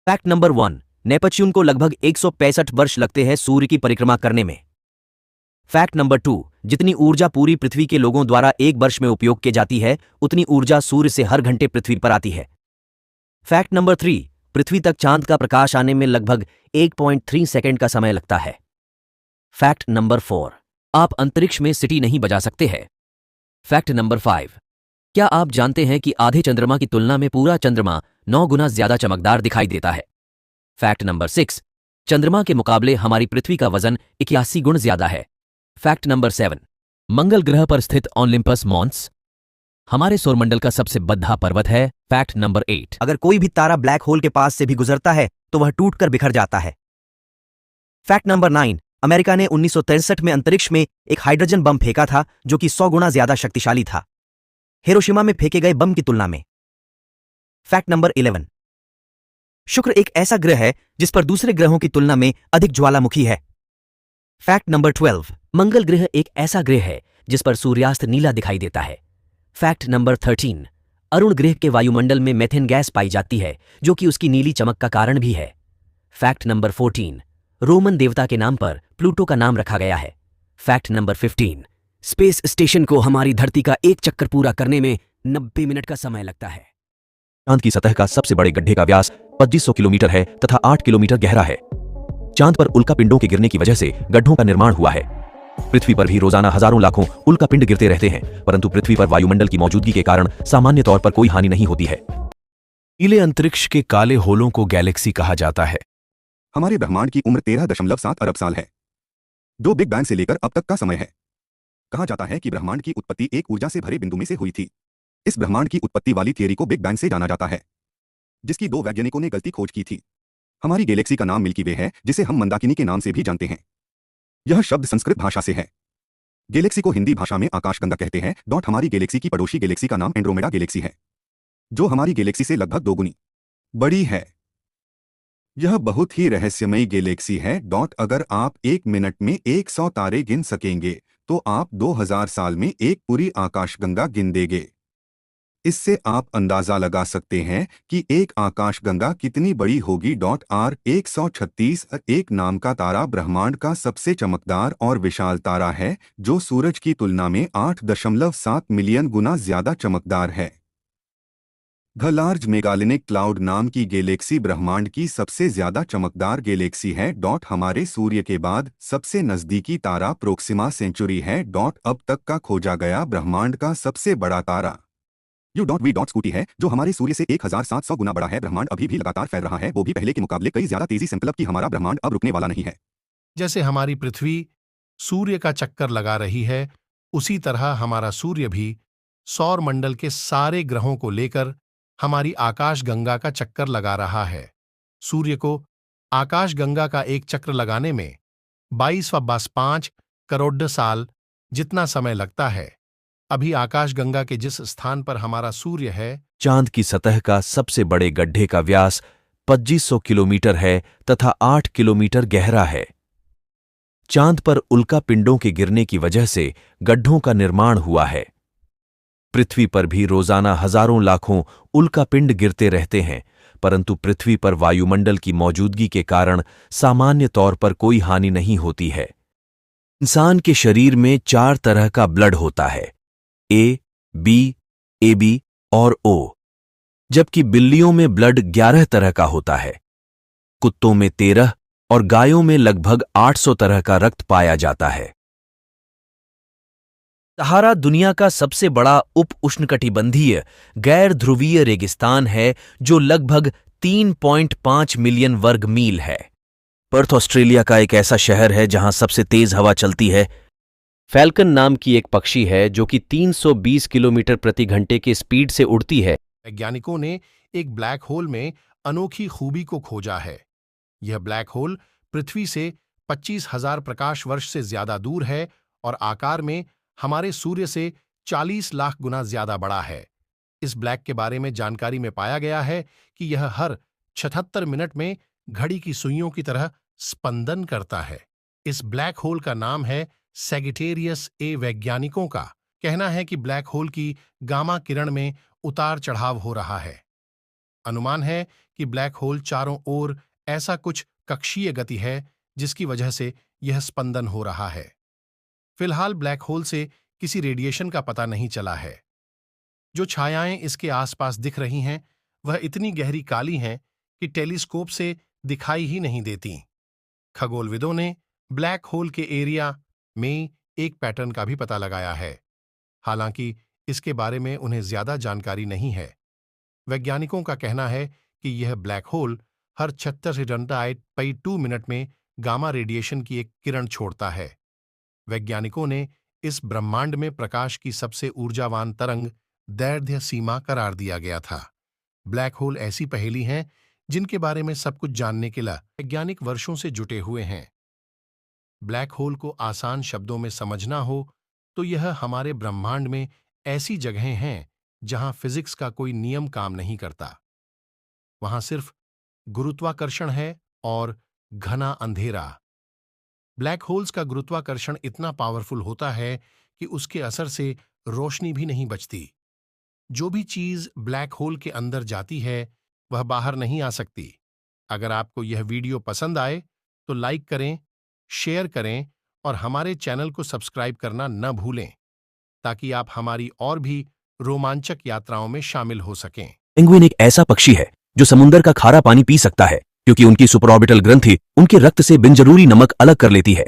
Fact number 1, Neptune को लगभग 165 वर्ष लगते हैं सूर्य की परिक्रमा करने में। फैक्ट नंबर 2, जितनी ऊर्जा पूरी पृथ्वी के लोगों द्वारा एक वर्ष में उपयोग की जाती है, उतनी ऊर्जा सूर्य से हर घंटे पृथ्वी पर आती है। फैक्ट नंबर 3, पृथ्वी तक चांद का प्रकाश आने में लगभग 1.3 सेकंड का समय लगता है। फैक्ट नंबर 4, आप अंतरिक्ष में सिटी नहीं बजा सकते हैं। फैक्ट नंबर 5, क्या आप जानते हैं कि आधे चंद्रमा की तुलना में पूरा चंद्रमा 9 गुना ज्यादा चमकदार दिखाई देता है। फैक्ट नंबर 6, चंद्रमा के मुकाबले हमारी पृथ्वी का वजन 81 गुण ज्यादा है। फैक्ट नंबर 7, मंगल ग्रह पर स्थित ओलिंपस मॉन्स हमारे सौरमंडल का सबसे बद्धा पर्वत है। फैक्ट नंबर 8, अगर कोई भी तारा ब्लैक होल के पास से भी गुजरता है तो वह टूटकर बिखर जाता है। फैक्ट नंबर 9, अमेरिका ने 1963 में अंतरिक्ष में एक हाइड्रोजन बम फेंका था जो कि 100 गुना ज्यादा शक्तिशाली था हिरोशिमा में फेंके गए बम की तुलना में। फैक्ट नंबर 11, शुक्र एक ऐसा ग्रह है जिस पर दूसरे ग्रहों की तुलना में अधिक ज्वालामुखी है। फैक्ट नंबर 12, मंगल ग्रह एक ऐसा ग्रह है जिस पर सूर्यास्त नीला दिखाई देता है। फैक्ट नंबर 13, अरुण ग्रह के वायुमंडल में मेथेन गैस पाई जाती है जो कि उसकी नीली चमक का कारण भी है। फैक्ट नंबर 14, रोमन देवता के नाम पर प्लूटो का नाम रखा गया है। फैक्ट नंबर 15, स्पेस स्टेशन को हमारी धरती का एक चक्कर पूरा करने में 90 मिनट का समय लगता है। चांद की सतह का सबसे बड़े गड्ढे का व्यास 2500 किलोमीटर है तथा 8 किलोमीटर गहरा है। चांद पर उल्कापिंडों के गिरने की वजह से गड्ढों का निर्माण हुआ है। पृथ्वी पर भी रोजाना हजारों लाखों उल्कापिंड गिरते रहते हैं, परंतु पृथ्वी पर वायुमंडल की मौजूदगी के कारण सामान्य तौर पर कोई हानि नहीं होती है। नीले अंतरिक्ष के काले होलों को गैलेक्सी कहा जाता है। हमारे ब्रह्मांड की उम्र 13.7 अरब साल है, जो बिग बैंग से लेकर अब तक का समय है। कहा जाता है कि ब्रह्मांड की उत्पत्ति एक ऊर्जा से भरे बिंदु में से हुई थी। इस ब्रह्मांड की उत्पत्ति वाली थियरी को बिग बैंग से जाना जाता है, जिसकी 2 वैज्ञानिकों ने गलती खोज की थी। हमारी गैलेक्सी का नाम मिल्की वे है, जिसे हम मंदाकिनी के नाम से भी जानते हैं। यह शब्द संस्कृत भाषा से है। गैलेक्सी को हिंदी भाषा में आकाशगंगा कहते हैं। हमारी गैलेक्सी की पड़ोसी गैलेक्सी का नाम एंड्रोमेडा गैलेक्सी है, जो हमारी गैलेक्सी से लगभग 2 गुनी बड़ी है। यह बहुत ही रहस्यमयी गैलेक्सी है। अगर आप 1 मिनट में 100 तारे गिन सकेंगे तो आप 2000 साल में एक पूरी आकाशगंगा गिन देंगे। इससे आप अंदाजा लगा सकते हैं कि एक आकाशगंगा कितनी बड़ी होगी। R136 एक नाम का तारा ब्रह्मांड का सबसे चमकदार और विशाल तारा है, जो सूरज की तुलना में 8.7 मिलियन गुना ज्यादा चमकदार है। द लार्ज मेगालिनिक क्लाउड नाम की गैलेक्सी ब्रह्मांड की सबसे ज्यादा चमकदार गैलेक्सी है। हमारे सूर्य के बाद सबसे नजदीकी तारा प्रोक्सिमा सेंचुरी है। अब तक का खोजा गया ब्रह्मांड का सबसे बड़ा तारा U.V. स्कूटी है, जो हमारे सूर्य से 1700 गुना बड़ा है। ब्रह्मांड अभी भी लगातार फैल रहा है, वो भी पहले के मुकाबले कई ज्यादा तेजी से। मतलब कि हमारा ब्रह्मांड अब रुकने वाला नहीं है। जैसे हमारी पृथ्वी सूर्य का चक्कर लगा रही है, उसी तरह हमारा सूर्य भी सौर मंडल के सारे ग्रहों को लेकर हमारी आकाशगंगा का चक्कर लगा रहा है। सूर्य को आकाशगंगा का एक चक्र लगाने में 22.5 करोड़ साल जितना समय लगता है। अभी आकाशगंगा के जिस स्थान पर हमारा सूर्य है, चांद की सतह का सबसे बड़े गड्ढे का व्यास 2500 किलोमीटर है तथा 8 किलोमीटर गहरा है। चांद पर उल्कापिंडों के गिरने की वजह से गड्ढों का निर्माण हुआ है। पृथ्वी पर भी रोजाना हजारों लाखों उल्कापिंड गिरते रहते हैं, परंतु पृथ्वी पर वायुमंडल की मौजूदगी के कारण सामान्य तौर पर कोई हानि नहीं होती है। इंसान के शरीर में 4 तरह का ब्लड होता है, ए, बी, AB और O, जबकि बिल्लियों में ब्लड 11 तरह का होता है। कुत्तों में 13 और गायों में लगभग 800 तरह का रक्त पाया जाता है। सहारा दुनिया का सबसे बड़ा उप उष्णकटिबंधीय गैर ध्रुवीय रेगिस्तान है, जो लगभग 3.5 मिलियन वर्ग मील है। पर्थ ऑस्ट्रेलिया का एक ऐसा शहर है जहां सबसे तेज हवा चलती है। फैल्कन नाम की एक पक्षी है जो कि 320 किलोमीटर प्रति घंटे के स्पीड से उड़ती है। वैज्ञानिकों ने एक ब्लैक होल में अनोखी खूबी को खोजा है। यह ब्लैक होल पृथ्वी से 25,000 प्रकाश वर्ष से ज्यादा दूर है और आकार में हमारे सूर्य से 40 लाख गुना ज्यादा बड़ा है। इस ब्लैक के बारे में जानकारी में पाया गया है कि यह हर 76 मिनट में घड़ी की सुइयों की तरह स्पंदन करता है। इस ब्लैक होल का नाम है सैगिटेरियस ए। वैज्ञानिकों का कहना है कि ब्लैक होल की गामा किरण में उतार चढ़ाव हो रहा है। अनुमान है कि ब्लैक होल चारों ओर ऐसा कुछ कक्षीय गति है जिसकी वजह से यह स्पंदन हो रहा है। फिलहाल ब्लैक होल से किसी रेडिएशन का पता नहीं चला है। जो छायाएं इसके आसपास दिख रही हैं वह इतनी गहरी काली हैं कि टेलीस्कोप से दिखाई ही नहीं देती। खगोलविदों ने ब्लैक होल के एरिया में एक पैटर्न का भी पता लगाया है, हालांकि इसके बारे में उन्हें ज्यादा जानकारी नहीं है। वैज्ञानिकों का कहना है कि यह ब्लैक होल हर 36.2 मिनट में गामा रेडिएशन की एक किरण छोड़ता है। वैज्ञानिकों ने इस ब्रह्मांड में प्रकाश की सबसे ऊर्जावान तरंग दैर्ध्य सीमा करार दिया गया था। ब्लैक होल ऐसी पहेली हैं जिनके बारे में सब कुछ जानने के लिए वैज्ञानिक वर्षों से जुटे हुए हैं। ब्लैक होल को आसान शब्दों में समझना हो तो यह हमारे ब्रह्मांड में ऐसी जगहें हैं जहां फिजिक्स का कोई नियम काम नहीं करता। वहां सिर्फ गुरुत्वाकर्षण है और घना अंधेरा। ब्लैक होल्स का गुरुत्वाकर्षण इतना पावरफुल होता है कि उसके असर से रोशनी भी नहीं बचती। जो भी चीज ब्लैक होल के अंदर जाती है वह बाहर नहीं आ सकती। अगर आपको यह वीडियो पसंद आए तो लाइक करें, शेयर करें और हमारे चैनल को सब्सक्राइब करना न भूलें ताकि आप हमारी और भी रोमांचक यात्राओं में शामिल हो सकें। पेंगुइन एक ऐसा पक्षी है जो समुद्र का खारा पानी पी सकता है क्योंकि उनकी सुपरऑर्बिटल ग्रंथि उनके रक्त से बिनजरूरी नमक अलग कर लेती है।